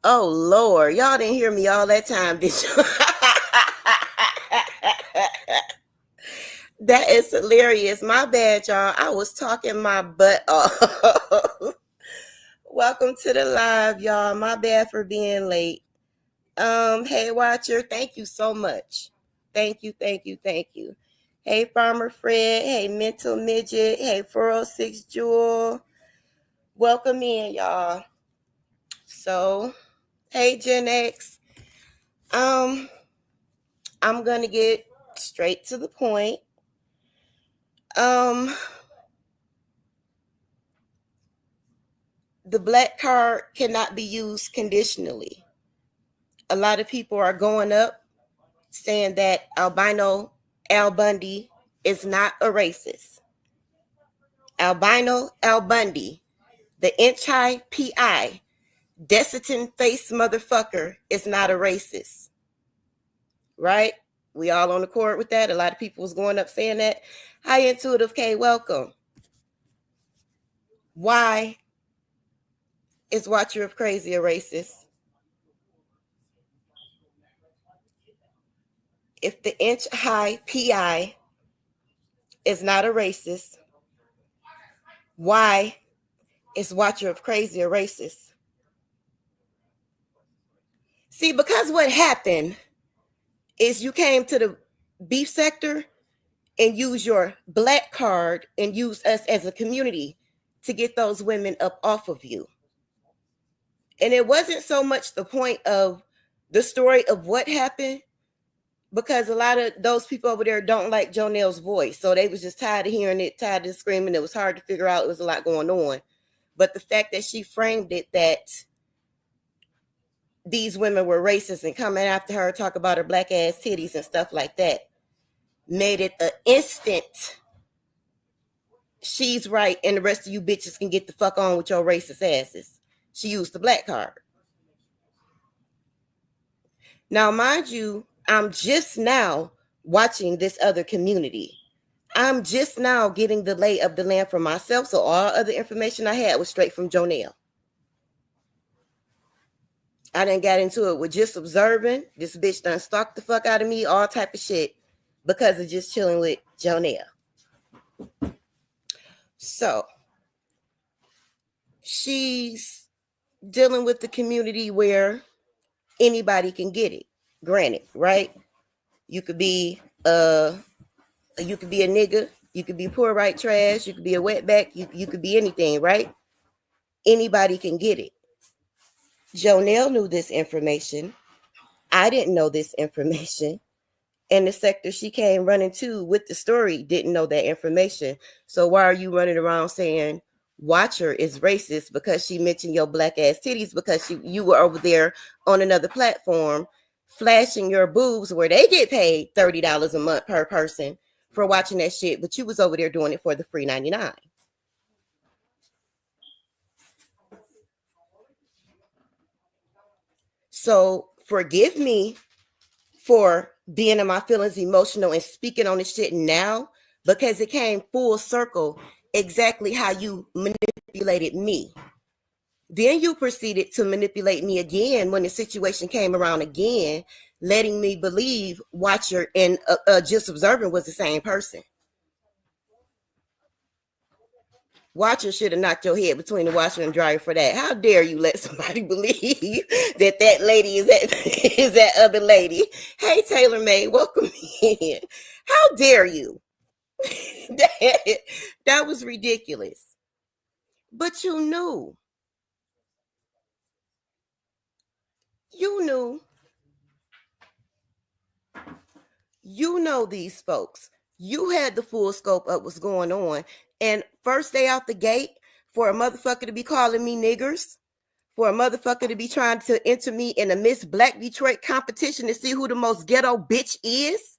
Oh Lord, y'all didn't hear me all that time, did you? That is hilarious. My bad, y'all. I was talking my butt off. Welcome to the live, y'all. My bad for being late. Hey Watcher, thank you so much. Thank you, thank you, thank you. Hey Farmer Fred, hey Mental Midget, hey 406 Jewel. Welcome in, y'all. So, hey Gen X. Um, I'm gonna get straight to the point. Um, the black card cannot be used conditionally. A lot of people are going up saying that albino Al Bundy is not a racist. Albino Al Bundy, the inch high PI, Desitin face motherfucker, is not a racist. Right? We all on the court with that. A lot of people was going up saying that. Hi, Intuitive K, welcome. Why is Watcher of Crazy a racist? If the inch high PI is not a racist, why is Watcher of Crazy a racist? See, because what happened is you came to the beef sector and use your black card and use us as a community to get those women up off of you. And it wasn't so much the point of the story of what happened, because a lot of those people over there don't like Jonel's voice. So they was just tired of hearing it, tired of screaming. It was hard to figure out. It was a lot going on. But the fact that she framed it that these women were racist and coming after her, talk about her black ass titties and stuff like that, made it an instant she's right and the rest of you bitches can get the fuck on with your racist asses. She used the black card. Now, mind you, I'm just now watching this other community. I'm just now getting the lay of the land for myself. So all other information I had was straight from Jonelle. I done got into it with just observing. This bitch done stalked the fuck out of me, all type of shit, because of just chilling with Jonelle. So she's dealing with the community where anybody can get it. Granted, right? You could be a nigga, you could be poor white trash, you could be a wetback, you could be anything, right? Anybody can get it. Jonelle knew this information. I didn't know this information. And the sector she came running to with the story didn't know that information. So why are you running around saying Watcher is racist because she mentioned your black ass titties, because you were over there on another platform flashing your boobs where they get paid $30 a month per person for watching that shit, but you was over there doing it for the free 99. So forgive me for being in my feelings, emotional, and speaking on this shit now, because it came full circle exactly how you manipulated me. Then you proceeded to manipulate me again when the situation came around again, letting me believe Watcher and Just Observing was the same person. Watcher should have knocked your head between the washer and dryer for that. How dare you let somebody believe that lady is that other lady? Hey, Taylor May, welcome in. How dare you? that was ridiculous. But you knew. You knew. You know these folks. You had the full scope of what's going on. And first day out the gate, for a motherfucker to be calling me niggers, for a motherfucker to be trying to enter me in a Miss Black Detroit competition to see who the most ghetto bitch is,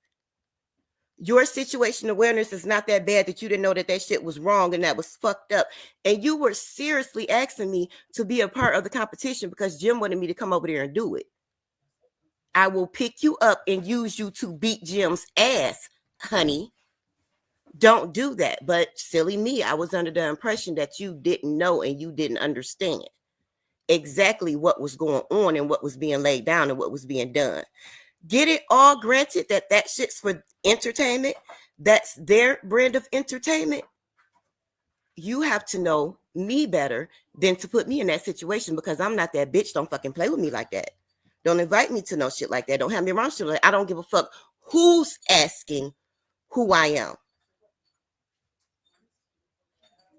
your situation awareness is not that bad that you didn't know that shit was wrong and that was fucked up. And you were seriously asking me to be a part of the competition because Jim wanted me to come over there and do it. I will pick you up and use you to beat Jim's ass, honey. Don't do that. But silly me, I was under the impression that you didn't know and you didn't understand. exactly what was going on and what was being laid down and what was being done. Get it all granted that shit's for entertainment. That's their brand of entertainment. You have to know me better than to put me in that situation, because I'm not that bitch. Don't fucking play with me like that. Don't invite me to no shit like that. Don't have me around shit like that. I don't give a fuck who's asking who I am.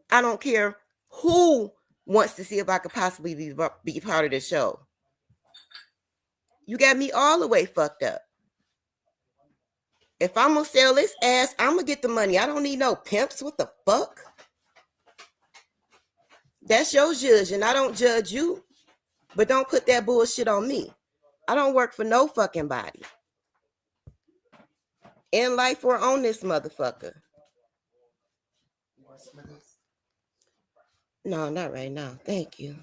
I don't care who wants to see if I could possibly be part of the show. You got me all the way fucked up. If I'm gonna sell this ass, I'm gonna get the money. I don't need no pimps. What the fuck? That's your judge, and I don't judge you. But don't put that bullshit on me. I don't work for no fucking body. In life or on this motherfucker. No, not right now. Thank you.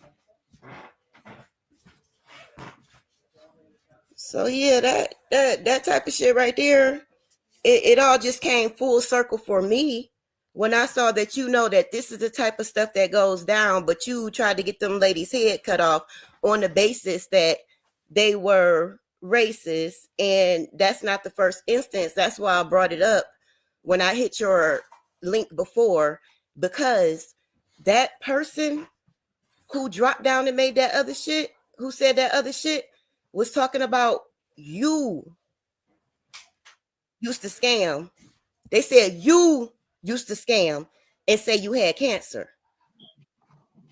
So yeah, that type of shit right there, it all just came full circle for me when I saw that, you know, that this is the type of stuff that goes down, but you tried to get them ladies' head cut off on the basis that they were racist. And that's not the first instance. That's why I brought it up when I hit your link before, because that person who dropped down and made that other shit, who said that other shit, was talking about you used to scam. They said you used to scam and say you had cancer.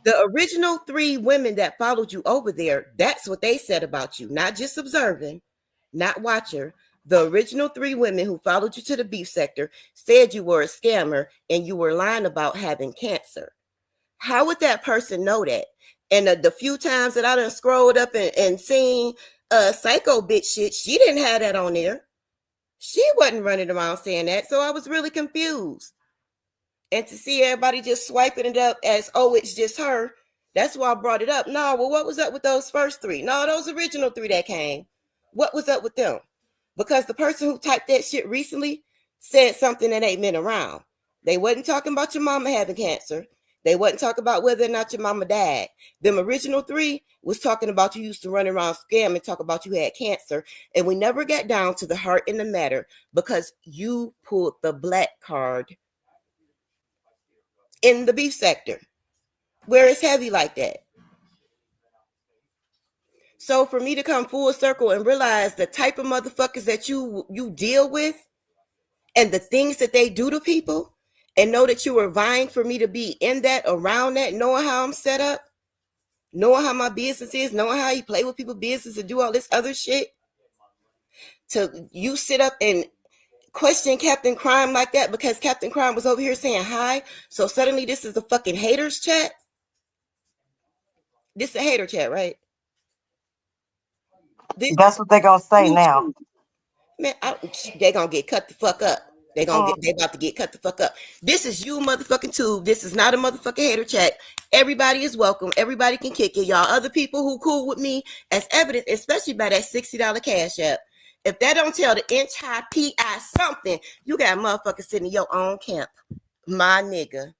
The original 3 women that followed you over there, that's what they said about you, not just observing, not watcher. The original 3 women who followed you to the beef sector said you were a scammer and you were lying about having cancer. How would that person know that? And the few times that I done scrolled up and seen psycho bitch shit, she didn't have that on there. She wasn't running around saying that. So I was really confused. And to see everybody just swiping it up as, oh, it's just her, that's why I brought it up. No, well, what was up with those first 3? No, those original 3 that came. What was up with them? Because the person who typed that shit recently said something that ain't been around. They wasn't talking about your mama having cancer. They wasn't talking about whether or not your mama died. Them original 3 was talking about you used to run around scam and talk about you had cancer. And we never got down to the heart in the matter because you pulled the black card in the beef sector where it's heavy like that. So for me to come full circle and realize the type of motherfuckers that you deal with and the things that they do to people, and know that you were vying for me to be in that, around that, knowing how I'm set up, knowing how my business is, knowing how you play with people's business and do all this other shit, to you sit up and question Captain Crime like that because Captain Crime was over here saying hi. So suddenly this is a fucking haters chat. This is a hater chat, right? That's what they're gonna say now. Man, they gonna get cut the fuck up. They about to get cut the fuck up. This is you motherfucking tube. This is not a motherfucking hater chat. Everybody is welcome. Everybody can kick it. Y'all other people who cool with me, as evident, especially by that $60 cash app. If that don't tell the inch high PI something, you got motherfuckers sitting in your own camp. My nigga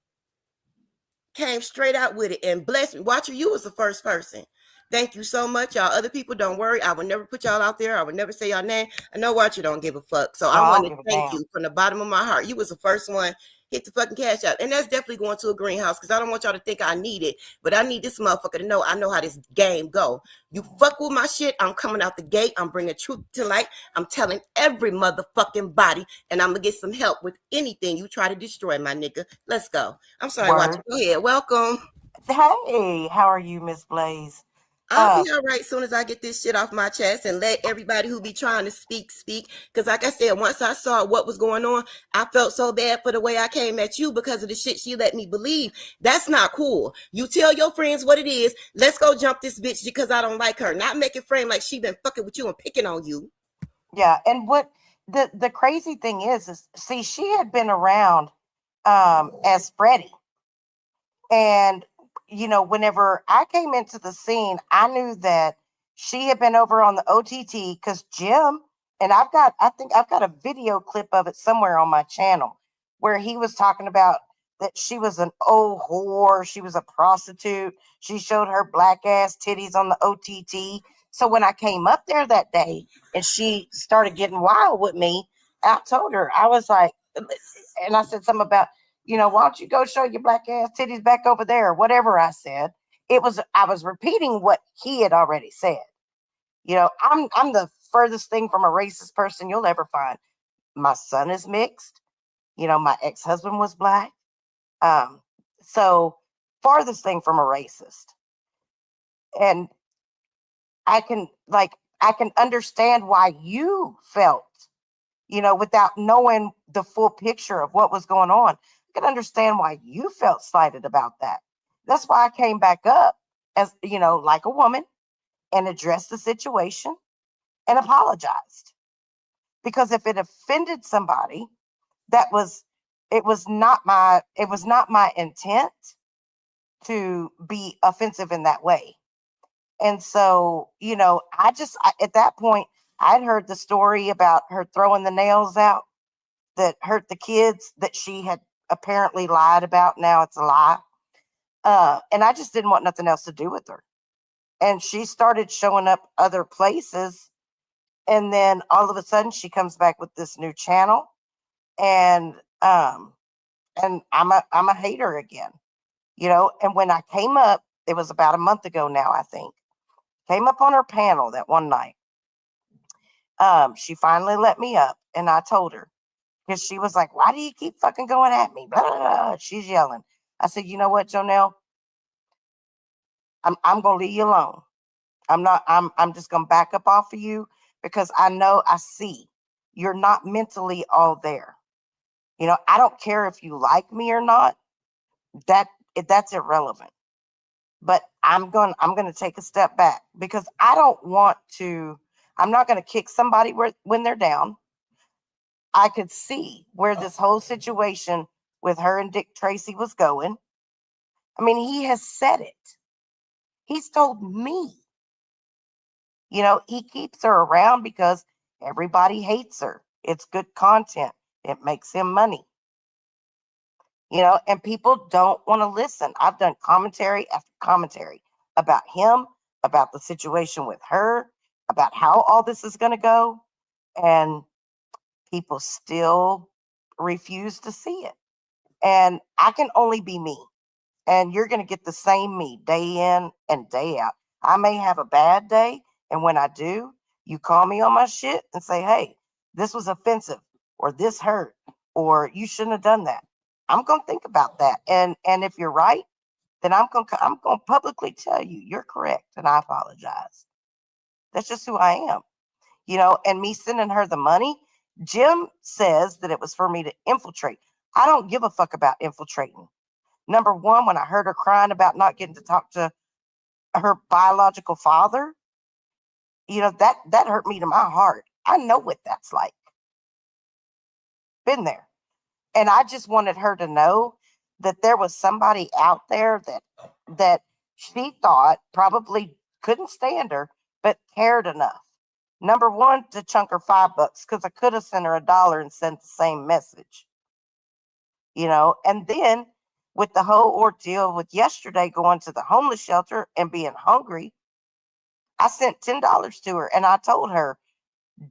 came straight out with it and bless me. Watcher, you was the first person. Thank you so much, y'all. Other people, don't worry. I would never put y'all out there. I would never say y'all name. I know Watcher don't give a fuck. So No, I want don't to give a thank damn. you from the bottom of my heart. You was the first one. Hit the fucking cash out. And that's definitely going to a greenhouse because I don't want y'all to think I need it. But I need this motherfucker to know I know how this game go. You fuck with my shit, I'm coming out the gate. I'm bringing truth to light. I'm telling every motherfucking body. And I'm going to get some help with anything you try to destroy, my nigga. Let's go. I'm sorry, Watcher. Go ahead. Welcome. Hey, how are you, Miss Blaze? I'll be all right as soon as I get this shit off my chest and let everybody who be trying to speak. Because like I said, once I saw what was going on, I felt so bad for the way I came at you because of the shit she let me believe. That's not cool. You tell your friends what it is. Let's go jump this bitch because I don't like her. Not make it frame like she been fucking with you and picking on you. Yeah, and what the crazy thing is see, she had been around as Freddie. And, whenever I came into the scene, I knew that she had been over on the OTT because Jim, and I think I've got a video clip of it somewhere on my channel where he was talking about that she was an old whore. She was a prostitute. She showed her black ass titties on the OTT. So when I came up there that day and she started getting wild with me, I told her, I was like, and I said something about, why don't you go show your black ass titties back over there? Whatever I said. I was repeating what he had already said. I'm the furthest thing from a racist person you'll ever find. My son is mixed. My ex-husband was black. Um, so farthest thing from a racist. And I can understand why you felt, without knowing the full picture of what was going on. I can understand why you felt slighted about that. That's why I came back up as, like a woman and addressed the situation and apologized. Because if it offended somebody, that was it was not my intent to be offensive in that way. And so, at that point, I'd heard the story about her throwing the nails out that hurt the kids that she had apparently lied about. Now it's a lie. And I just didn't want nothing else to do with her. And she started showing up other places. And then all of a sudden she comes back with this new channel. And I'm a hater again. And when I came up, it was about a month ago now, I think. Came up on her panel that one night. She finally let me up, and I told her because she was like, "Why do you keep fucking going at me?" Blah, blah, blah. She's yelling. I said, "You know what, Jonelle? I'm gonna leave you alone. I'm just gonna back up off of you because I see you're not mentally all there. I don't care if you like me or not. That that's irrelevant. But I'm going to take a step back because I don't want to. I'm not going to kick somebody when they're down. I could see where this whole situation with her and Dick Tracy was going. I mean, he has said it. He's told me. He keeps her around because everybody hates her. It's good content. It makes him money. And people don't want to listen. I've done commentary after commentary about him, about the situation with her, about how all this is going to go. And people still refuse to see it. And I can only be me. And you're going to get the same me day in and day out. I may have a bad day. And when I do, you call me on my shit and say, hey, this was offensive or this hurt or you shouldn't have done that. I'm going to think about that. And if you're right, then I'm going to publicly tell you you're correct and I apologize. That's just who I am. And me sending her the money, Jim says that it was for me to infiltrate. I don't give a fuck about infiltrating. Number one, when I heard her crying about not getting to talk to her biological father, that hurt me to my heart. I know what that's like. Been there. And I just wanted her to know that there was somebody out there that she thought probably couldn't stand her, but cared enough. Number one, to chunk her $5 because I could have sent her $1 and sent the same message. And then with the whole ordeal with yesterday going to the homeless shelter and being hungry, I sent $10 to her and I told her,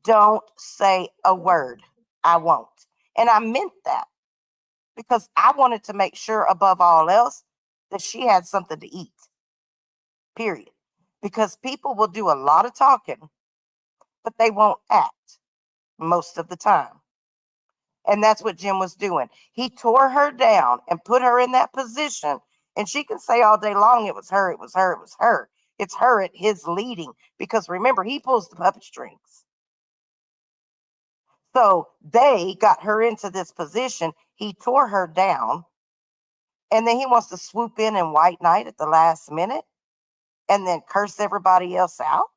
don't say a word. I won't. And I meant that because I wanted to make sure above all else that she had something to eat, period. Because people will do a lot of talking, but they won't act most of the time. And that's what Jim was doing. He tore her down and put her in that position. And she can say all day long, it was her, it was her, it was her. It's her at his leading. Because remember, he pulls the puppet strings. So they got her into this position. He tore her down. And then he wants to swoop in and white knight at the last minute and then curse everybody else out.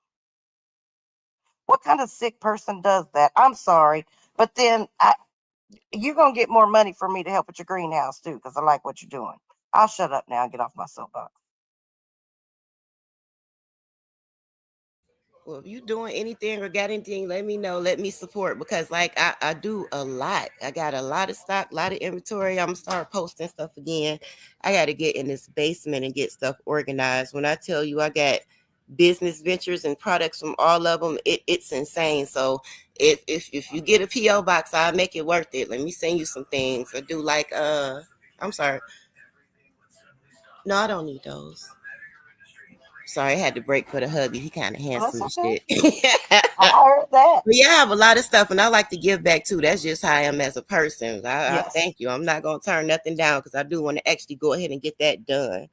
What kind of sick person does that? I'm sorry. But then you're going to get more money for me to help with your greenhouse too, because I like what you're doing. I'll shut up now and get off my soapbox. Well, if you doing anything or got anything, let me know. Let me support because like I do a lot. I got a lot of stock, a lot of inventory. I'm gonna start posting stuff again. I gotta get in this basement and get stuff organized. When I tell you I got business ventures and products from all of them, it's insane. So if you get a PO box, I'll make it worth it. Let me send you some things. I do like I'm sorry. No, I don't need those. Sorry, I had to break for the hubby. He kind of Well, handsome that's and okay. shit. I heard that. But yeah, I have a lot of stuff, and I like to give back too. That's just how I am as a person. I Yes. thank you. I'm not gonna turn nothing down because I do want to actually go ahead and get that done.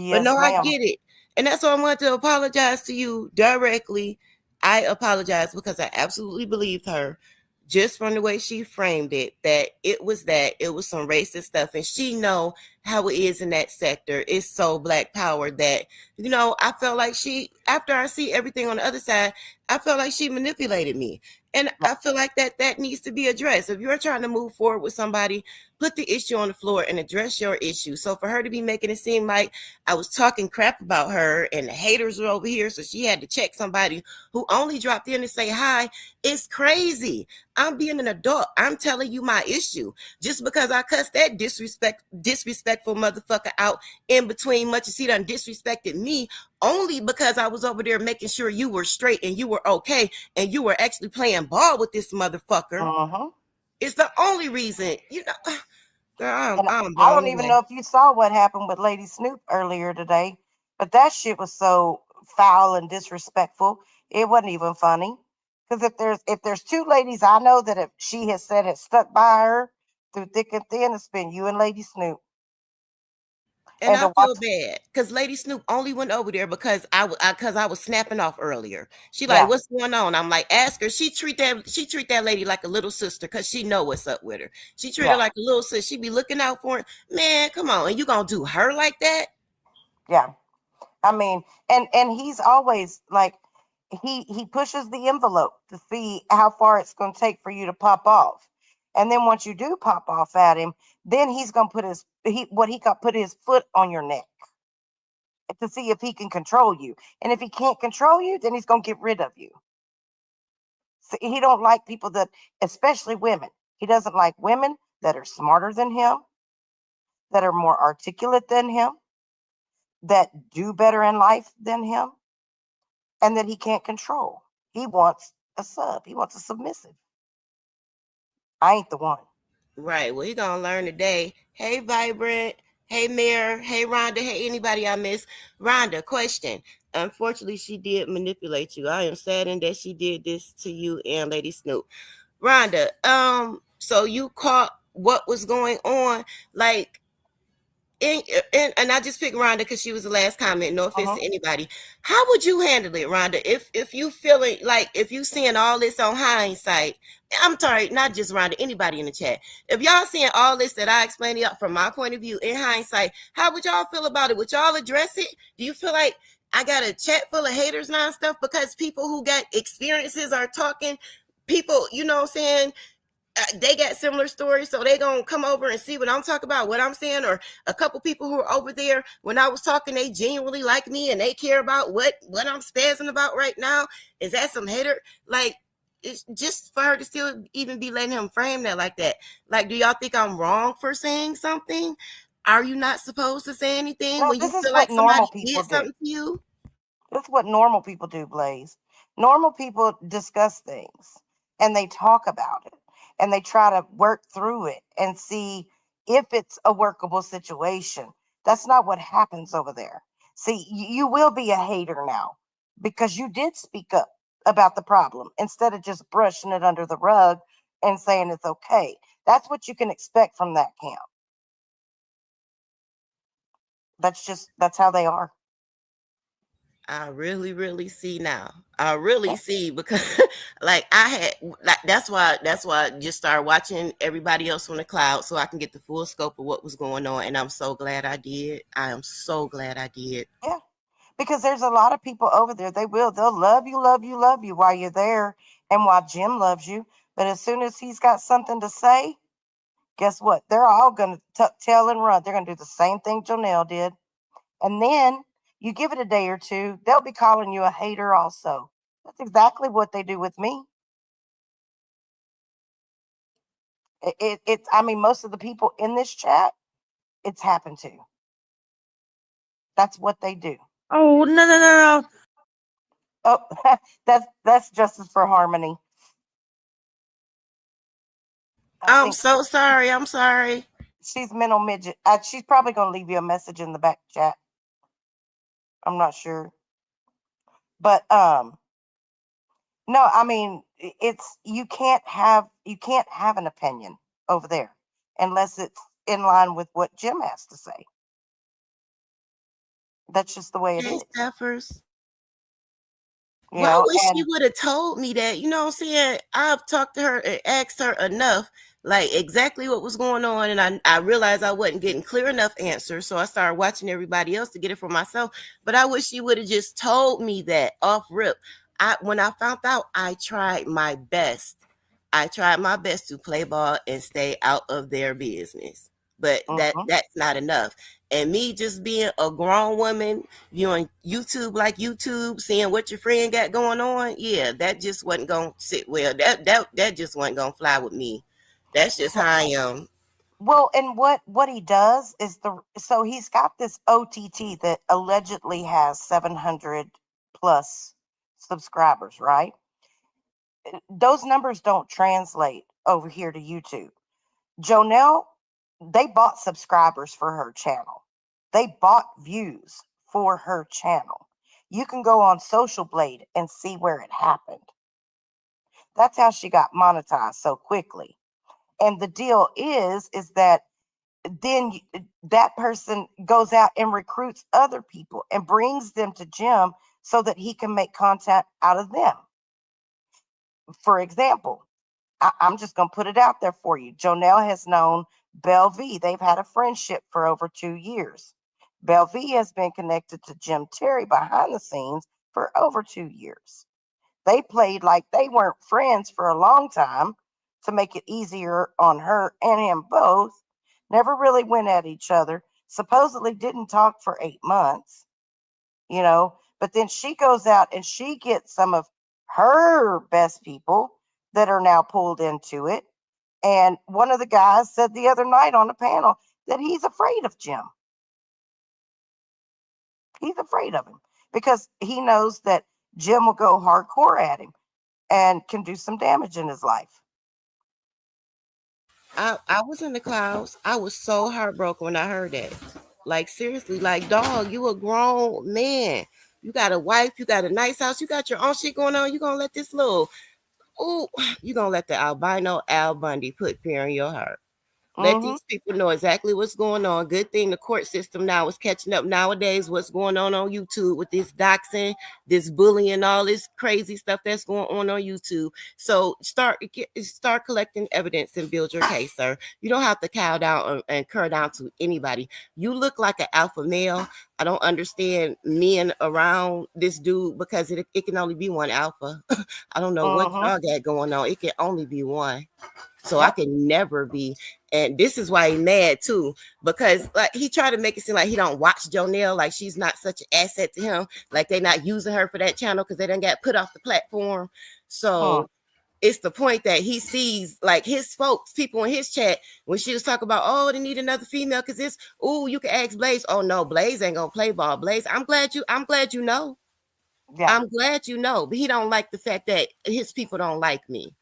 But no, Yes, I ma'am. get it. And that's why I want to apologize to you directly. I apologize because I absolutely believed her just from the way she framed it that it was some racist stuff and she know how it is in that sector. It's so black power that I felt like she after I see everything on the other side, I felt like she manipulated me. And Yeah. I feel like that needs to be addressed. If you're trying to move forward with somebody, put the issue on the floor and address your issue. So for her to be making it seem like I was talking crap about her and the haters were over here, so she had to check somebody who only dropped in to say hi, it's crazy. I'm being an adult. I'm telling you my issue. Just because I cussed that disrespectful motherfucker out in between much as he done disrespected me only because I was over there making sure you were straight and you were okay and you were actually playing ball with this motherfucker. Mm-hmm. It's the only reason, girl, And I'm I blown don't even away. know if you saw what happened with Lady Snoop earlier today, but that shit was so foul and disrespectful. It wasn't even funny. Because if there's two ladies I know that if she has said it stuck by her through thick and thin, it's been you and Lady Snoop. And And I to watch, feel bad because Lady Snoop only went over there because I was snapping off earlier. She like, yeah, what's going on? I'm like, ask her. She treat that lady like a little sister because she know what's up with her. She treat her yeah, like a little sister. She be looking out for her. Man, come on, and you gonna do her like that? yeah. I mean, and he's always like he pushes the envelope to see how far it's going to take for you to pop off. And then once you do pop off at him, then he's going to put his what he got put his foot on your neck to see if he can control you. And if he can't control you, then he's going to get rid of you. So he don't like people that, especially women. He doesn't like women that are smarter than him, that are more articulate than him, that do better in life than him, and that he can't control. He wants a sub. He wants a submissive. I ain't the one. Right. Well, he gonna learn today. Hey, Vibrant. Hey, Mayor. Hey, Rhonda. Hey, anybody I miss? Rhonda, question. Unfortunately, she did manipulate you. I am saddened that she did this to you and Lady Snoop. Rhonda, so you caught what was going on, like, and, and I just picked Rhonda because she was the last comment. No offense Uh-huh. to anybody. How would you handle it, Rhonda? If you feeling like if you seeing all this on hindsight, I'm sorry, not just Rhonda, anybody in the chat. If y'all seeing all this that I explained to y'all from my point of view in hindsight, how would y'all feel about it? Would y'all address it? Do you feel like I got a chat full of haters now and stuff because people who got experiences are talking? People, you know what I'm saying? They got similar stories, so they gonna come over and see what I'm talking about, what I'm saying, or a couple people who are over there when I was talking, they genuinely like me and they care about what I'm spazzing about right now. Is that some hater? Like, it's just for her to still even be letting him frame that like that. Like, do y'all think I'm wrong for saying something? Are you not supposed to say anything No, when you this is feel what like somebody normal people did do. something to you? This is what normal people do, Blaze. Normal people discuss things and they talk about it and they try to work through it and see if it's a workable situation. That's not what happens over there. See, you will be a hater now because you did speak up about the problem instead of just brushing it under the rug and saying it's okay. That's what you can expect from that camp. That's how they are. I really, really see now. I really see because like I had like that's why I just started watching everybody else on the cloud so I can get the full scope of what was going on. And I'm so glad I did. I am so glad I did. Yeah. Because there's a lot of people over there. They'll love you, love you, love you while you're there and while Jim loves you. But as soon as he's got something to say, guess what? They're all going to tell and run. They're going to do the same thing Jonelle did. And then you give it a day or two, they'll be calling you a hater also. That's exactly what they do with me. I mean, most of the people in this chat, it's happened to. That's what they do. Oh, no, no, no, no. Oh, that's justice for harmony. I I'm think so sorry. I'm sorry. she's mental midget. She's probably going to leave you a message in the back chat. I'm not sure, but no, I mean, it's you can't have an opinion over there unless it's in line with what Jim has to say. That's just the way it Hey, is, Stephers. you Well, I know. wish she And would have told me that. You know what I'm saying? I've talked to her and asked her enough, like exactly what was going on. And I realized I wasn't getting clear enough answers. So I started watching everybody else to get it for myself. But I wish she would have just told me that off rip. When I found out, I tried my best. I tried my best to play ball and stay out of their business. But mhm. that's not enough. And me just being a grown woman, you on YouTube like YouTube, seeing what your friend got going on, yeah, that just wasn't gonna sit well. That just wasn't gonna fly with me. That's just how I am. Well, and what he does is so he's got this OTT that allegedly has 700 plus subscribers, right? Those numbers don't translate over here to YouTube. Jonelle, they bought subscribers for her channel. They bought views for her channel. You can go on Social Blade and see where it happened. That's how she got monetized so quickly. And the deal is that then that person goes out and recruits other people and brings them to Jim so that he can make content out of them. For example, I'm just going to put it out there for you. Jonelle has known Belle V. They've had a friendship for over 2 years. Belle V has been connected to Jim Terry behind the scenes for over 2 years. They played like they weren't friends for a long time to make it easier on her and him both. Never really went at each other. Supposedly didn't talk for 8 months, you know. But then she goes out and she gets some of her best people that are now pulled into it. And one of the guys said the other night on a panel that he's afraid of Jim. He's afraid of him because he knows that Jim will go hardcore at him and can do some damage in his life. I was in the clouds. I was so heartbroken when I heard that. Like seriously, like dog, you a grown man. You got a wife, you got a nice house, you got your own shit going on. You gonna let this little oh, you gonna let the albino Al Bundy put fear in your heart. Let Mm-hmm. these people know exactly what's going on. Good thing the court system now is catching up nowadays. What's going on YouTube with this doxing, this bullying, all this crazy stuff that's going on YouTube. So start collecting evidence and build your case, sir. You don't have to cow down and cur down to anybody. You look like an alpha male. I don't understand men around this dude because it can only be one alpha. I don't know what Mm-hmm. y'all got going on. It can only be one. So I Yep. can never be. And this is why he mad too, because like he tried to make it seem like he don't watch Jonelle, like she's not such an asset to him, like they not using her for that channel because they done got put off the platform. Hmm. So it's the point that he sees like his folks, people in his chat, when she was talking about, oh, they need another female because this, oh, you can ask Blaze. Oh no, Blaze ain't gonna play ball. Blaze, I'm glad you know. Yeah. I'm glad you know, but he don't like the fact that his people don't like me.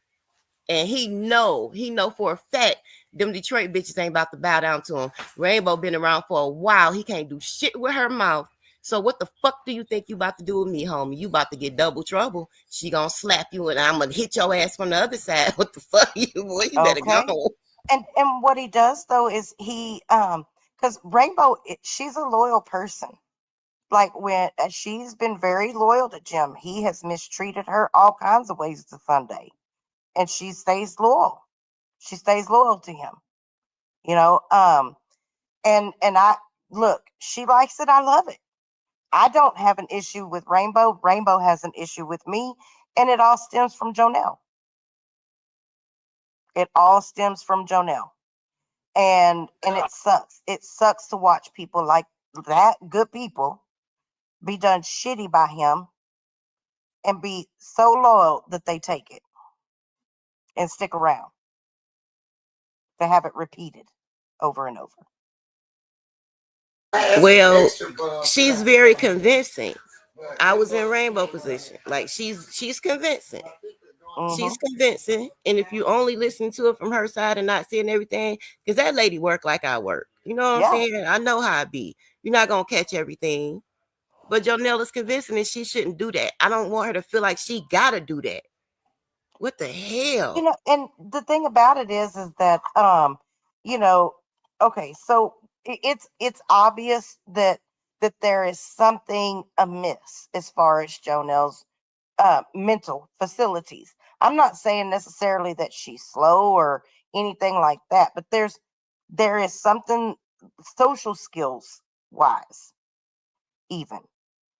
And he know for a fact them Detroit bitches ain't about to bow down to him. Rainbow been around for a while. He can't do shit with her mouth. So what the fuck do you think you about to do with me, homie? You about to get double trouble. She gonna slap you and I'm gonna hit your ass from the other side. What the fuck, you boy? You better Okay. go. And what he does though is he because Rainbow she's a loyal person. Like when she's been very loyal to Jim. He has mistreated her all kinds of ways to Sunday, and she stays loyal. She stays loyal to him. You know. And I look. She likes it. I love it. I don't have an issue with Rainbow. Rainbow has an issue with me, and it all stems from Jonelle. It all stems from Jonelle. And it sucks. It sucks to watch people like that, good people, be done shitty by him and be so loyal that they take it and stick around to have it repeated over and over. Well, she's very convincing. I was in rainbow position. Like she's convincing. Mm-hmm. She's convincing. And if you only listen to it from her side and not seeing everything, because that lady work like I work. You know what I'm Yeah. saying? I know how I be. You're not gonna catch everything. But Jonelle is convincing and she shouldn't do that. I don't want her to feel like she gotta do that. What the hell? And the thing about it is that you know, okay, so it's obvious that there is something amiss as far as Jonelle's mental facilities. I'm not saying necessarily that she's slow or anything like that, but there is something social skills wise, even,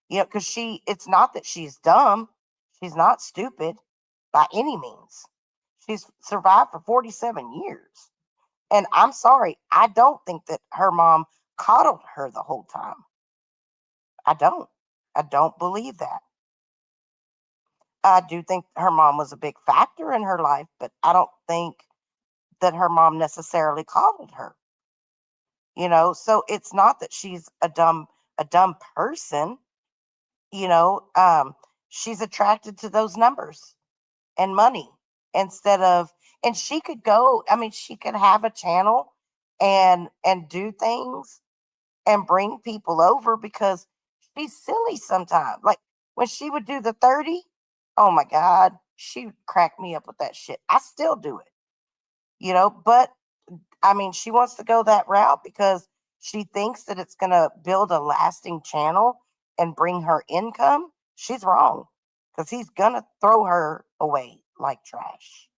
because it's not that she's dumb, she's not stupid by any means. She's survived for 47 years. And I'm sorry, I don't think that her mom coddled her the whole time. I don't. I don't believe that. I do think her mom was a big factor in her life, but I don't think that her mom necessarily coddled her. So it's not that she's a dumb person, you know. She's attracted to those numbers and money instead of, and she could go, I mean, she could have a channel and do things and bring people over because she's silly sometimes. Like when she would do the 30, oh my God, she would crack me up with that shit. I still do it, but I mean, she wants to go that route because she thinks that it's going to build a lasting channel and bring her income. She's wrong because he's going to throw her away like trash.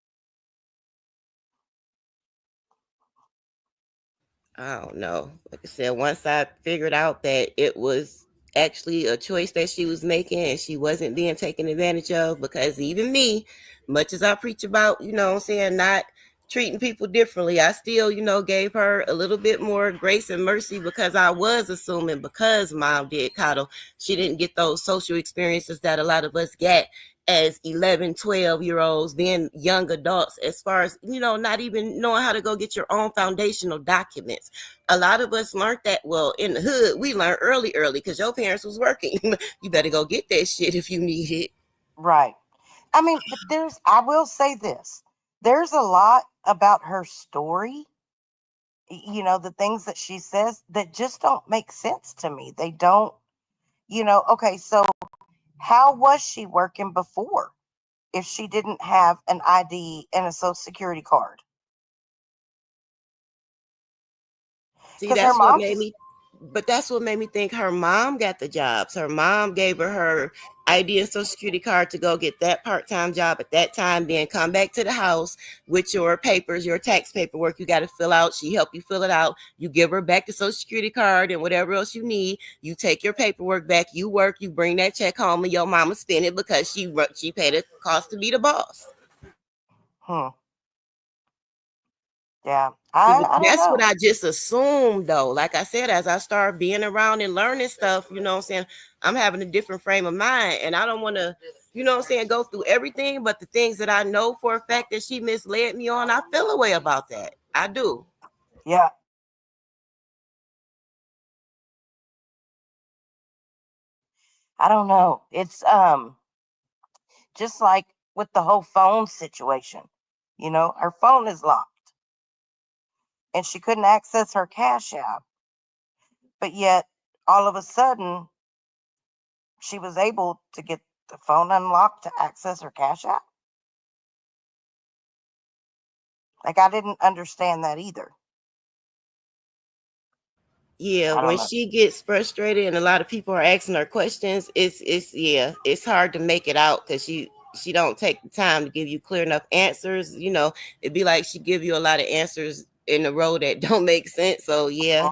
I don't know. Like I said, once I figured out that it was actually a choice that she was making and she wasn't being taken advantage of, because even me, much as I preach about, what I'm saying, not treating people differently, I still, gave her a little bit more grace and mercy because I was assuming because mom did coddle, she didn't get those social experiences that a lot of us get as 11, 12-year olds, then young adults, as far as, not even knowing how to go get your own foundational documents. A lot of us learned that, well, in the hood, we learned early because your parents was working. You better go get that shit if you need it. Right. I mean, but I will say this, there's a lot about her story, the things that she says that just don't make sense to me. They don't, okay, so how was she working before if she didn't have an ID and a social security card? See, Because her that's what mom made just, me, but that's what made me think her mom got the jobs. Her mom gave her ID and social security card to go get that part-time job at that time, then come back to the house with your papers, your tax paperwork you got to fill out. She help you fill it out. You give her back the social security card and whatever else you need. You take your paperwork back. You work. You bring that check home, and your mama spend it because she paid the cost to be the boss. hmm, yeah, See, I but I don't that's what know. I just assumed, though. Like I said, as I start being around and learning stuff, what I'm saying, I'm having a different frame of mind. And I don't want to, what I'm saying, go through everything. But the things that I know for a fact that she misled me on, I feel a way about that. I do. Yeah, I don't know. It's just like with the whole phone situation. Her phone is locked and she couldn't access her cash app, but yet all of a sudden she was able to get the phone unlocked to access her cash app. Like I didn't understand that either. Yeah, I don't when know. she gets frustrated and a lot of people are asking her questions, it's yeah, it's hard to make it out because she don't take the time to give you clear enough answers. It'd be like she give you a lot of answers in a row that don't make sense. So yeah.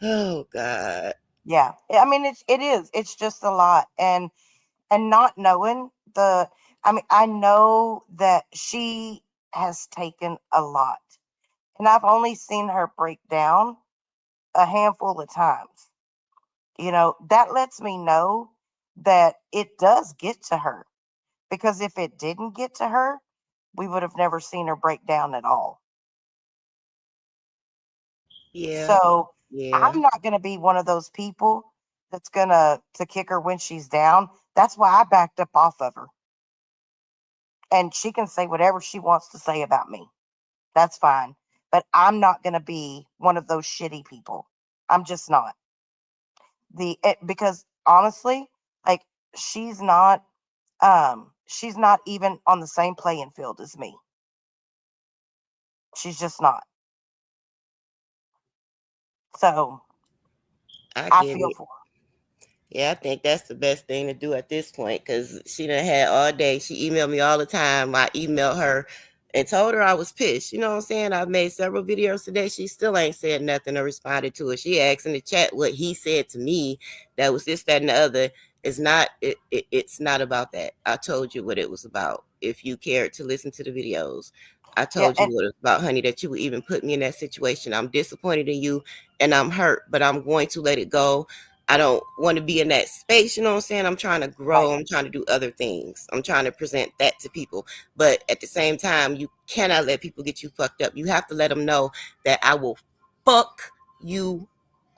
Oh God. Yeah, I mean it's just a lot, and not knowing the. I mean, I know that she has taken a lot, and I've only seen her break down a handful of times. That lets me know that it does get to her. Because if it didn't get to her, we would have never seen her break down at all. Yeah, So yeah. I'm not going to be one of those people that's going to kick her when she's down. That's why I backed up off of her. And she can say whatever she wants to say about me. That's fine. But I'm not going to be one of those shitty people. I'm just not. Because honestly, like she's not even on the same playing field as me. She's just not. So I I get feel it. for her. Yeah, I think that's the best thing to do at this point because she done had all day. She emailed me all the time. I emailed her and told her I was pissed. You know what I'm saying? I've made several videos today. She still ain't said nothing or responded to it. She asked in the chat what he said to me. That was this, that, and the other. It's not about that. I told you what it was about. If you cared to listen to the videos, I Yeah, told you and what it was about, honey, that you would even put me in that situation. I'm disappointed in you and I'm hurt, but I'm going to let it go. I don't want to be in that space. You know what I'm saying? I'm trying to right. grow. I'm trying to do other things. I'm trying to present that to people. But at the same time, you cannot let people get you fucked up. You have to let them know that I will fuck you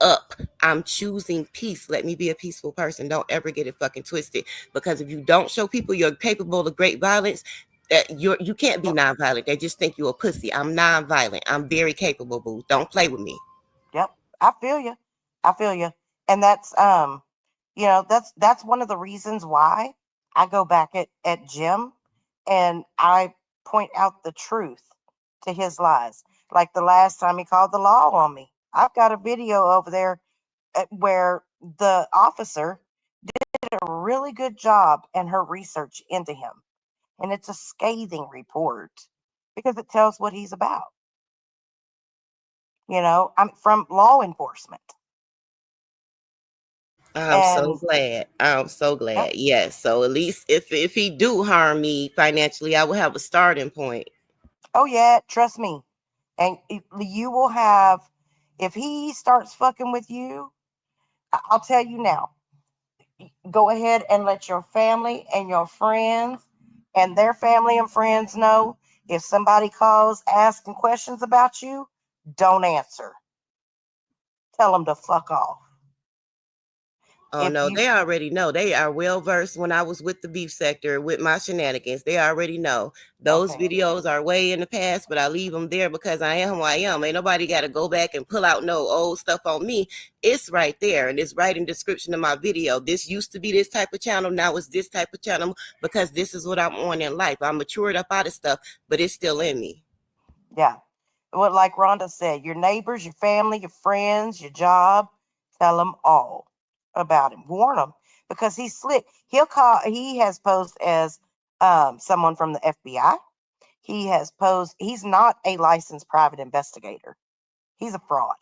up. I'm choosing peace. Let me be a peaceful person. Don't ever get it fucking twisted. Because if you don't show people you're capable of great violence, that you can't be Yep. nonviolent. They just think you're a pussy. I'm nonviolent. I'm very capable, boo. Don't play with me. Yep. I feel you. I feel you. And that's one of the reasons why I go back at Jim and I point out the truth to his lies. Like the last time he called the law on me. I've got a video over there where the officer did a really good job in her research into him. And it's a scathing report because it tells what he's about. I'm from law enforcement. I'm so And glad. I'm so yep. glad. Yes. So at least if he do harm me financially, I will have a starting point. Oh yeah, trust me. And you will have, if he starts fucking with you, I'll tell you now, go ahead and let your family and your friends and their family and friends know if somebody calls asking questions about you, don't answer. Tell them to fuck off. Oh If no, you, they already know. They are well versed when I was with the beef sector with my shenanigans. They already know. Those okay, videos are way in the past, but I leave them there because I am who I am. Ain't nobody got to go back and pull out no old stuff on me. It's right there and it's right in the description of my video. This used to be this type of channel. Now it's this type of channel because this is what I'm on in life. I'm matured up out of stuff, but it's still in me. yeah. What like Rhonda said, your neighbors, your family, your friends, your job, tell them all about him. Warn them because he's slick. He has posed as someone from the FBI. He has posed, he's not a licensed private investigator. He's a fraud,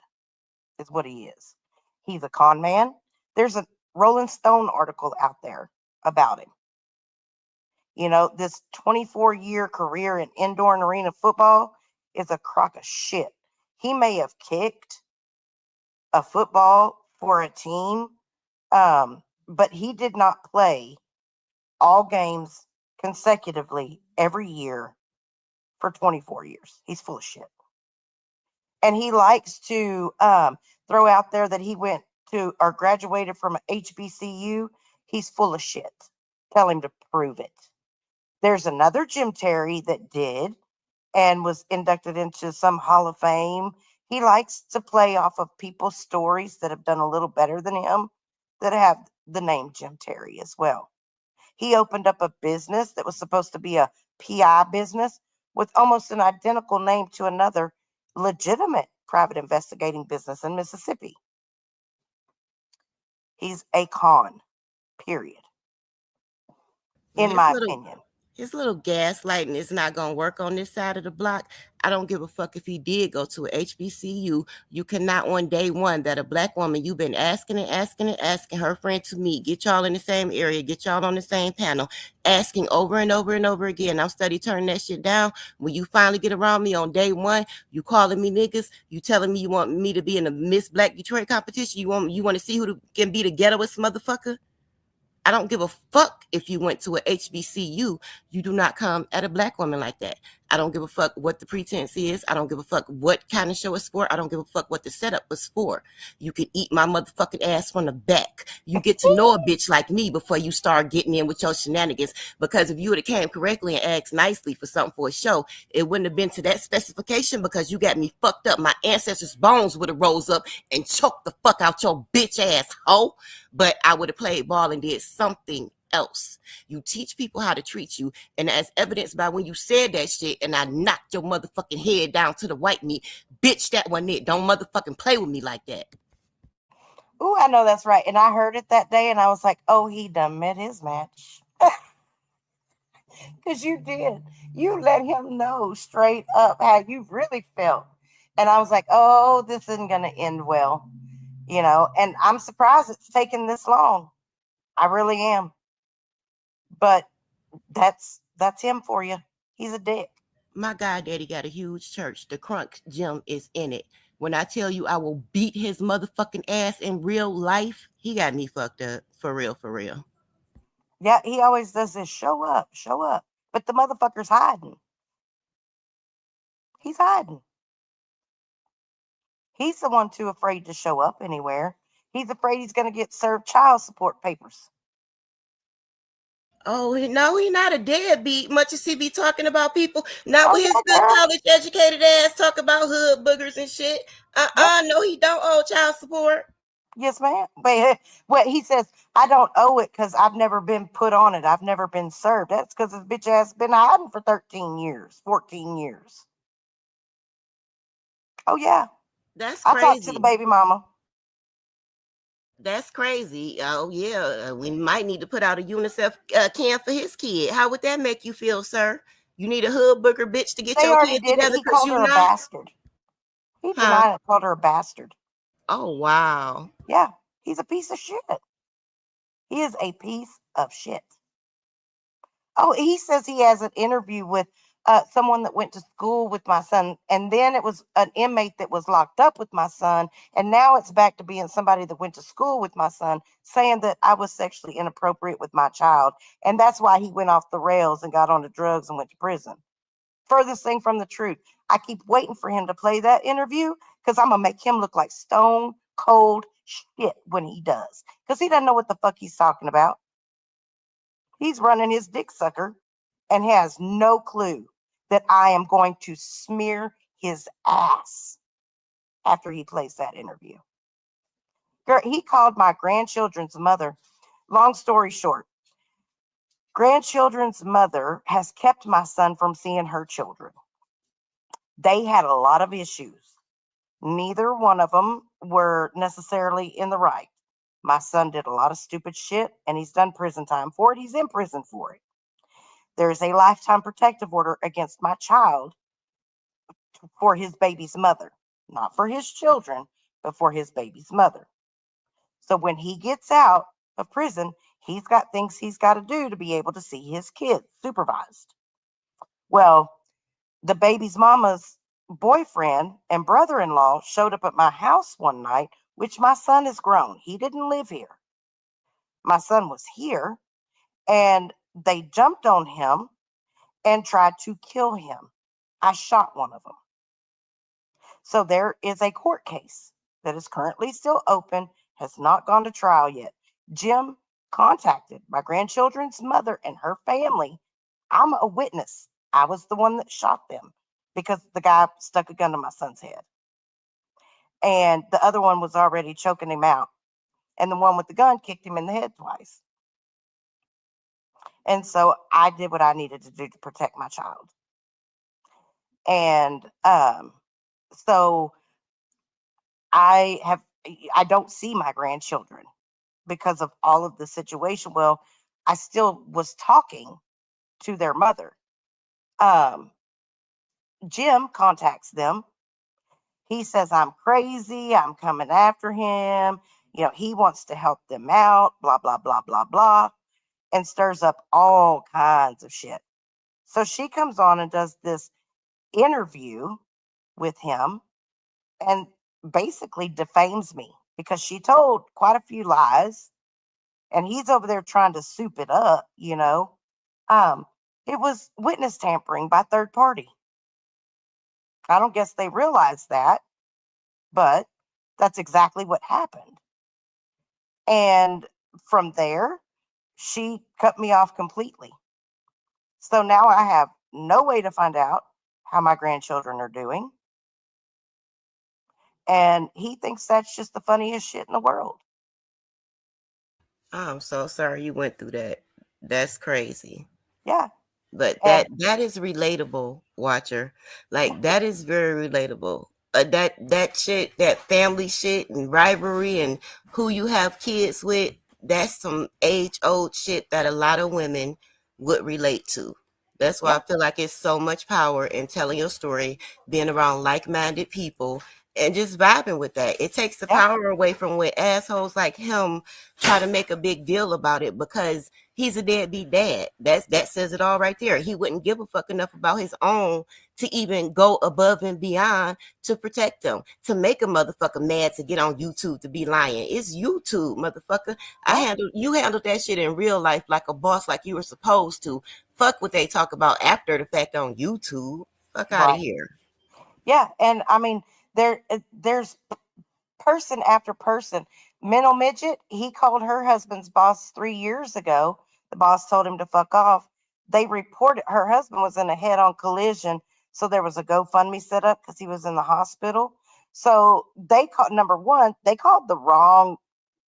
is what he is. He's a con man. There's a Rolling Stone article out there about him. This 24-year career in indoor and arena football is a crock of shit. He may have kicked a football for a team, but he did not play all games consecutively every year for 24 years. He's full of shit. And he likes to throw out there that he went to or graduated from HBCU. He's full of shit. Tell him to prove it. There's another Jim Terry that did and was inducted into some Hall of Fame. He likes to play off of people's stories that have done a little better than him that have the name Jim Terry as well. He opened up a business that was supposed to be a PI business with almost an identical name to another legitimate private investigating business in Mississippi. He's a con, period, Well, in my opinion. his little gaslighting is not gonna work on this side of the block. I don't give a fuck if he did go to a HBCU. You cannot on day one that a black woman you've been asking and asking and asking her friend to meet, get y'all in the same area, get y'all on the same panel, asking over and over and over again. I'm steady turning that shit down. When you finally get around me on day one, you calling me niggas, you telling me you want me to be in the Miss Black Detroit competition. You want to see who can be the ghettoest motherfucker. I don't give a fuck if you went to a HBCU. You do not come at a black woman like that. I don't give a fuck what the pretense is. I don't give a fuck what kind of show it's for. I don't give a fuck what the setup was for. You can eat my motherfucking ass from the back. You get to know a bitch like me before you start getting in with your shenanigans. Because if you would have came correctly and asked nicely for something for a show, it wouldn't have been to that specification because you got me fucked up. My ancestors' bones would have rose up and choked the fuck out your bitch ass hoe. But I would have played ball and did something else. You teach people how to treat you, and as evidenced by when you said that shit and I knocked your motherfucking head down to the white meat, bitch, that wasn't it. Don't motherfucking play with me like that. Ooh, I know that's right. And I heard it that day and I was like, oh, he done met his match. Because you did. You let him know straight up how you really felt. And I was like, oh, this isn't going to end well. And I'm surprised it's taken this long. I really am. But that's him for you. He's a dick. My goddaddy got a huge church. The Crunk Gym is in it. When I tell you I will beat his motherfucking ass in real life, he got me fucked up. For real, for real. Yeah, he always does this show up, show up. But the motherfucker's hiding. He's hiding. He's the one too afraid to show up anywhere. He's afraid he's going to get served child support papers. Oh, no, he not a deadbeat, much as he be talking about people. Not Oh, with his yeah, good girl. college educated ass talk about hood boogers and shit. Yep. No, he don't owe child support. Yes, ma'am. But well, he says, I don't owe it because I've never been put on it. I've never been served. That's because his bitch ass been hiding for 13 years, 14 years. Oh, yeah. That's I talked to the crazy. baby mama. That's crazy. Oh, yeah. We might need to put out a UNICEF camp for his kid. How would that make you feel, sir? You need a hood booger bitch to get They your already kid did it. together He because called you her a not? bastard. He Huh? denied it, called her a bastard. Oh, wow. Yeah, he's a piece of shit. He is a piece of shit. Oh, he says he has an interview with someone that went to school with my son, and then it was an inmate that was locked up with my son, and now it's back to being somebody that went to school with my son, saying that I was sexually inappropriate with my child, and that's why he went off the rails and got onto drugs and went to prison. Furthest thing from the truth. I keep waiting for him to play that interview because I'm gonna make him look like stone cold shit when he does, because he doesn't know what the fuck he's talking about. He's running his dick sucker and has no clue that I am going to smear his ass after he plays that interview. Girl, he called my grandchildren's mother. Long story short, grandchildren's mother has kept my son from seeing her children. They had a lot of issues. Neither one of them were necessarily in the right. My son did a lot of stupid shit and he's done prison time for it. He's in prison for it. There is a lifetime protective order against my child for his baby's mother, not for his children, but for his baby's mother. So when he gets out of prison, he's got things he's got to do to be able to see his kids supervised. Well, the baby's mama's boyfriend and brother in law showed up at my house one night, which my son is grown. He didn't live here. My son was here, and they jumped on him and tried to kill him. I shot one of them. So there is a court case that is currently still open, has not gone to trial yet. Jim contacted my grandchildren's mother and her family. I'm a witness. I was the one that shot them because the guy stuck a gun to my son's head. And the other one was already choking him out. And the one with the gun kicked him in the head twice. And so I did what I needed to do to protect my child. And so I don't see my grandchildren because of all of the situation. Well, I still was talking to their mother. Um, Jim contacts them. He says I'm crazy. I'm coming after him. He wants to help them out, blah, blah, blah, blah, blah, and stirs up all kinds of shit. So she comes on and does this interview with him and basically defames me because she told quite a few lies and he's over there trying to soup it up, um, it was witness tampering by third party. I don't guess they realized that, but that's exactly what happened. And from there, she cut me off completely. So now I have no way to find out how my grandchildren are doing. And he thinks that's just the funniest shit in the world. I'm so sorry you went through that. That's crazy. Yeah. But And that is relatable, watcher. Like that is very relatable. That shit, that family shit and rivalry and who you have kids with, that's some age old shit that a lot of women would relate to. That's why yeah, I feel like it's so much power in telling your story, being around like minded people, and just vibing with that. It takes the yeah, power away from when assholes like him try to make a big deal about it because he's a deadbeat dad. That says it all right there. He wouldn't give a fuck enough about his own to even go above and beyond to protect them, to make a motherfucker mad to get on YouTube to be lying. It's YouTube, motherfucker. yeah, You handled that shit in real life like a boss, like you were supposed to. Fuck what they talk about after the fact on YouTube. Fuck out of right. here. Yeah. And I mean, there's person after person. Mental midget, he called her husband's boss 3 years ago. The boss told him to fuck off. They reported her husband was in a head on collision. So there was a GoFundMe set up because he was in the hospital. So they called, number one, they called the wrong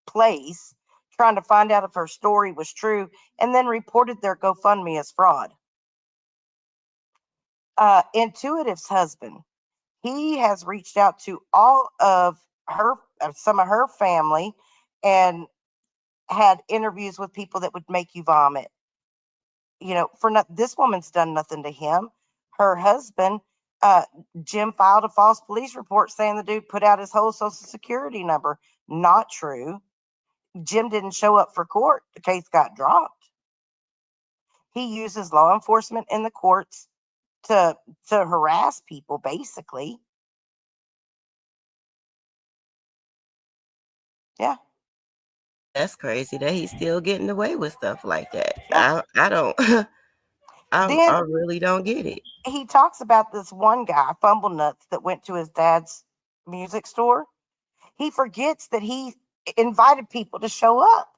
place trying to find out if her story was true and then reported their GoFundMe as fraud. Intuitive's husband, he has reached out to all of some of her family and had interviews with people that would make you vomit. For not this woman's done nothing to him. Her husband, uh, Jim filed a false police report saying the dude put out his whole social security number. Not true. Jim didn't show up for court. The case got dropped. He uses law enforcement in the courts to harass people, basically. Yeah, That's crazy that he's still getting away with stuff like that. yeah. I don't Then I really don't get it. he talks about this one guy, Fumble Nuts, that went to his dad's music store. He forgets that he invited people to show up.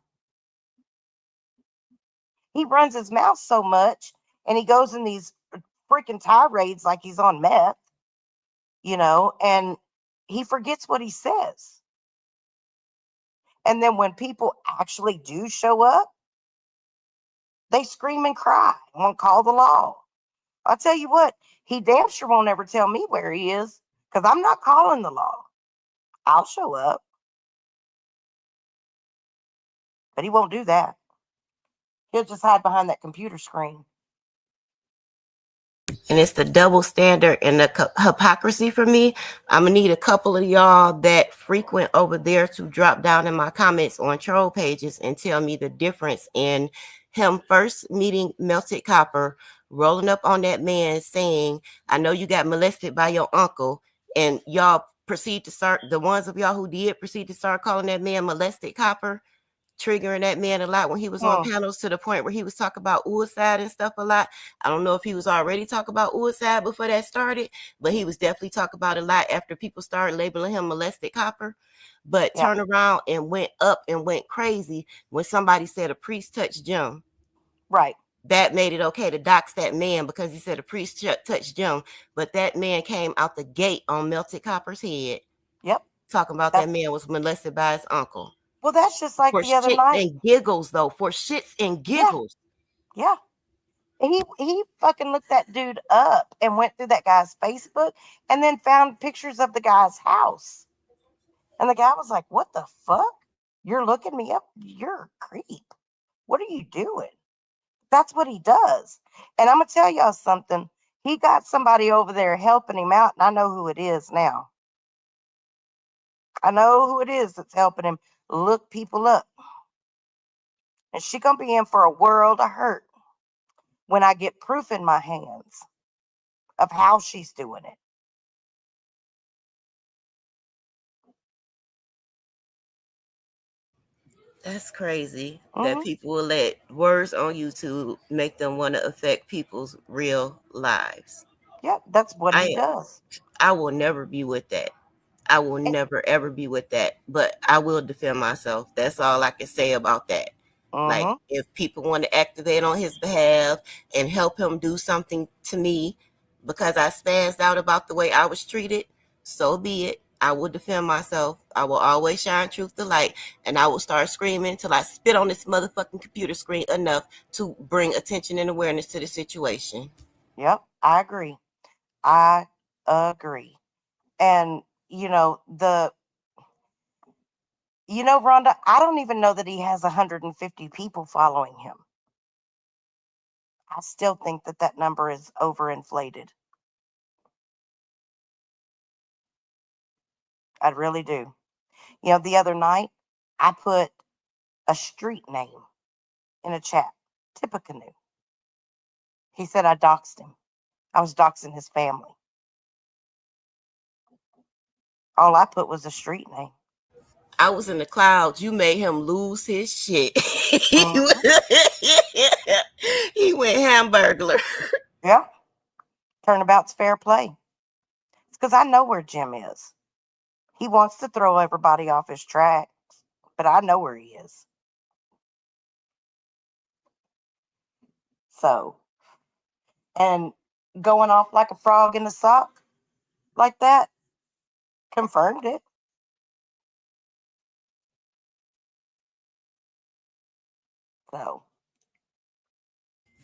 He runs his mouth so much and he goes in these freaking tirades like he's on meth, and he forgets what he says. And then when people actually do show up, they scream and cry and want to call the law. I'll tell you what, he damn sure won't ever tell me where he is because I'm not calling the law. I'll show up, but he won't do that. He'll just hide behind that computer screen. And it's the double standard and the hypocrisy for me. I'm gonna need a couple of y'all that frequent over there to drop down in my comments on troll pages and tell me the difference in him first meeting Melted Copper, rolling up on that man saying, I know you got molested by your uncle, and y'all proceed to start, the ones of y'all who did proceed to start calling that man Molested Copper, triggering that man a lot when he was on Hmm. panels to the point where he was talking about suicide and stuff a lot. I don't know if he was already talking about suicide before that started, but he was definitely talking about a lot after people started labeling him Molested Copper. But Yeah. turned around and went up and went crazy when somebody said a priest touched Jim. Right. That made it okay to dox that man because he said a priest touched Jim. But that man came out the gate on Melted Copper's head Yep. talking about that That's man was molested by his uncle. well, that's just like For the other shits night. and giggles, though. For shits and Yeah. giggles. Yeah. He fucking looked that dude up and went through that guy's Facebook and then found pictures of the guy's house. And the guy was like, "What the fuck? You're looking me up? You're a creep. What are you doing?" That's what he does. And I'm gonna tell y'all something. He got somebody over there helping him out, and I know who it is now. I know who it is that's helping him look people up. And she gonna be in for a world of hurt when I get proof in my hands of how she's doing it. That's crazy that Hmm. people will let words on YouTube make them want to affect people's real lives. Yep, that's what he I does. I will never be with that. I will never ever be with that. But I will defend myself. That's all I can say about that. Like Mm-hmm. if people want to activate on his behalf and help him do something to me because I spazzed out about the way I was treated, so be it. I will defend myself. I will always shine truth to light, and I will start screaming till I spit on this motherfucking computer screen enough to bring attention and awareness to the situation. Yep, I agree. I agree. And Rhonda, I don't even know that he has 150 people following him. I still think that that number is overinflated. I really do. The other night I put a street name in a chat, Tippecanoe. He said I doxed him. I was doxing his family. All I put was a street name. I was in the clouds. You made him lose his shit. Hmm. He went hamburglar. Yeah, turnabout's fair play. It's because I know where Jim is. He wants to throw everybody off his track, but I know where he is. So, and going off like a frog in a sock like that confirmed it. So,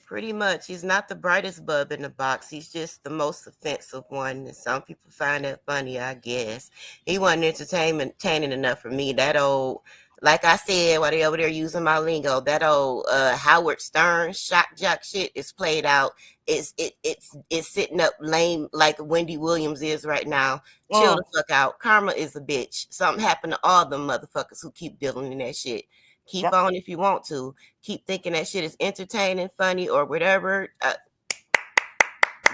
Pretty much. He's not the brightest bulb in the box. He's just the most offensive one. And some people find that funny, I guess. He wasn't entertaining enough for me. That old, like I said, while they over there using my lingo, that old Howard Stern shock jock shit is played out. It's sitting up lame like Wendy Williams is right now. Chill mm, the fuck out. Karma is a bitch. Something happened to all them motherfuckers who keep dealing in that shit. Keep yep, on if you want to. Keep thinking that shit is entertaining, funny, or whatever.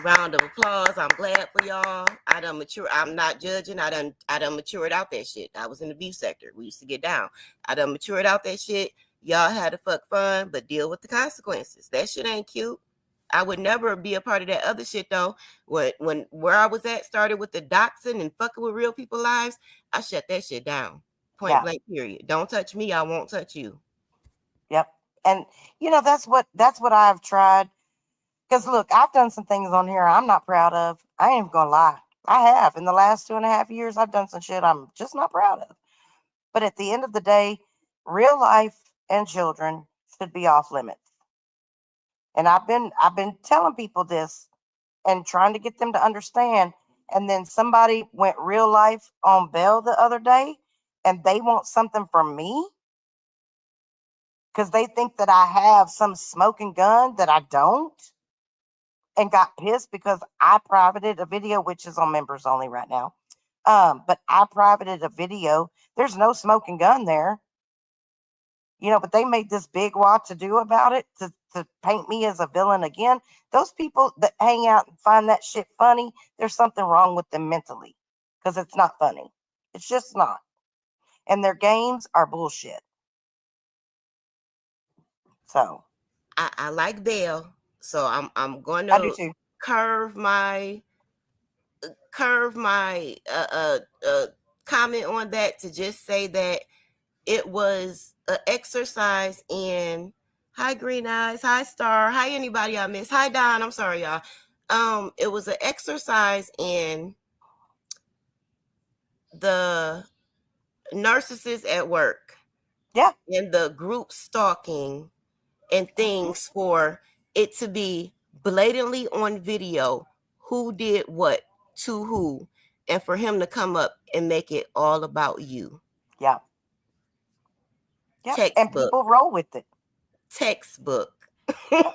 Round of applause. I'm glad for y'all. I done mature. I'm not judging. I done matured out that shit. I was in the beef sector. We used to get down. I done matured out that shit. Y'all had to fuck fun, but deal with the consequences. That shit ain't cute. I would never be a part of that other shit though. When where I was at started with the doxing and fucking with real people's lives, I shut that shit down. Point yeah, blank period. Don't touch me, I won't touch you. yep. And that's what I've tried. Because look, I've done some things on here I'm not proud of. I ain't even gonna lie. I have in the last 2.5 years. I've done some shit I'm just not proud of. But at the end of the day, real life and children should be off limits. And I've been telling people this and trying to get them to understand. And then somebody went real life on bail the other day, and they want something from me because they think that I have some smoking gun that I don't, and got pissed because I privated a video, which is on members only right now. But I privated a video. There's no smoking gun there, but they made this big wad to do about it to paint me as a villain again. Those people that hang out and find that shit funny, there's something wrong with them mentally because it's not funny. It's just not. And their games are bullshit. So I like bail, so I'm going I do to too. curve my curve my comment on that to just say that it was an exercise in hi Green Eyes, hi Star, hi anybody I miss, hi Don. I'm sorry y'all. It was an exercise in the narcissists at work Yeah, and the group stalking and things for it to be blatantly on video who did what to who, and for him to come up and make it all about you. yeah, yep. And Textbook. people roll with it. Textbook. Yep,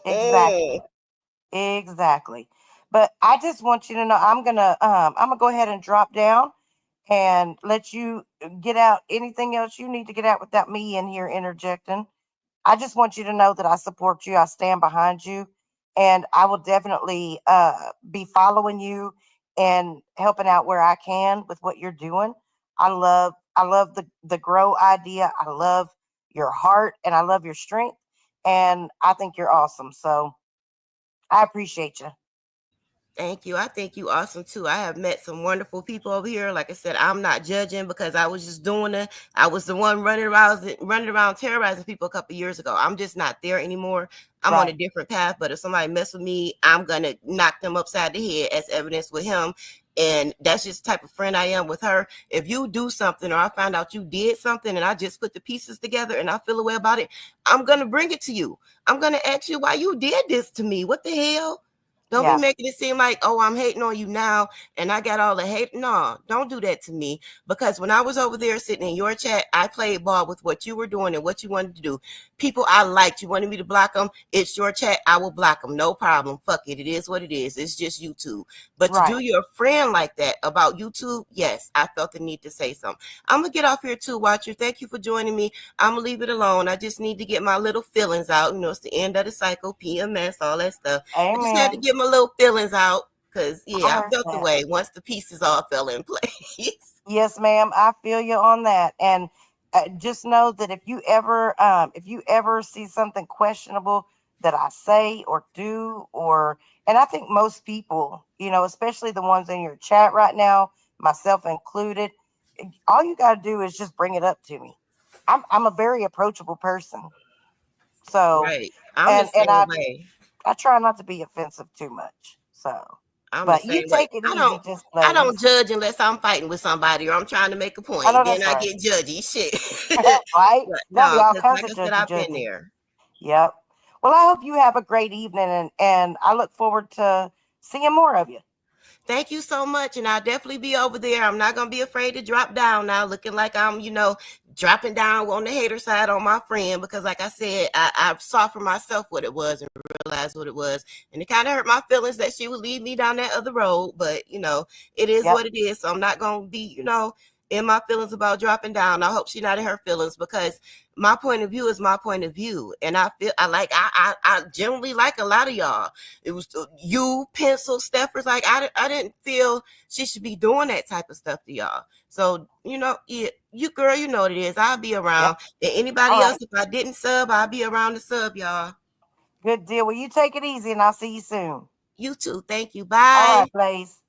exactly. Exactly. But I just want you to know I'm gonna go ahead and drop down and let you get out anything else you need to get out without me in here interjecting. I just want you to know that I support you. I stand behind you, and I will definitely be following you and helping out where I can with what you're doing. I love the grow idea. I love your heart, and I love your strength. And I think you're awesome. So I appreciate you. Thank you. I think you awesome too. I have met some wonderful people over here. Like I said, I'm not judging because I was just doing it. I was the one running around terrorizing people a couple years ago. I'm just not there anymore. I'm on a Right. different path. But if somebody mess with me, I'm gonna knock them upside the head, as evidence with him. And that's just the type of friend I am with her. If you do something or I find out you did something and I just put the pieces together and I feel a way about it, I'm gonna bring it to you. I'm gonna ask you why you did this to me. What the hell? Don't be Yeah. making it seem like, oh, I'm hating on you now and I got all the hate. No, don't do that to me. Because when I was over there sitting in your chat, I played ball with what you were doing and what you wanted to do. People I liked, you wanted me to block them. It's your chat. I will block them. No problem. Fuck it. It is what it is. It's just YouTube. But to Right. do your friend like that about YouTube, yes, I felt the need to say something. I'm going to get off here too, Watcher. Thank you for joining me. I'm going to leave it alone. I just need to get my little feelings out. You know, it's the end of the cycle, PMS, all that stuff. I just had to Amen. get my little feelings out because, I yeah, I heard felt the that. way once the pieces all fell in place. Yes, ma'am. I feel you on that. And just know that if you ever see something questionable that I say or do, or, and I think most people, especially the ones in your chat right now, myself included, all you got to do is just bring it up to me. I'm a very approachable person. So, Right. I'm the and same I way. I try not to be offensive too much. So, I'm the but you same way. take it I easy, don't just I don't please. judge unless I'm fighting with somebody or I'm trying to make a I point. know Then that's I right. get judgy. Shit. Right? But Gotta be no, all because kinds like of I said, judgy I've been judgy. there. Yep. Well, I hope you have a great evening, and I look forward to seeing more of you. Thank you so much. And I'll definitely be over there. I'm not going to be afraid to drop down now, looking like I'm, dropping down on the hater side on my friend. Because, like I said, I saw for myself what it was and realized what it was. And it kind of hurt my feelings that she would lead me down that other road. But, it is Yep. what it is. So I'm not going to be, in my feelings about dropping down. I hope she's not in her feelings because my point of view is my point of view. And I generally like a lot of y'all. It was you, Pencil, Steffers. Like I didn't feel she should be doing that type of stuff to y'all. So you girl, you know what it is. I'll be Yep. around. And All anybody else, right. if I didn't sub, I'll be around to sub y'all. Good deal. Well, you take it easy, and I'll see you soon. You too. Thank you. All Bye. right, Blaze.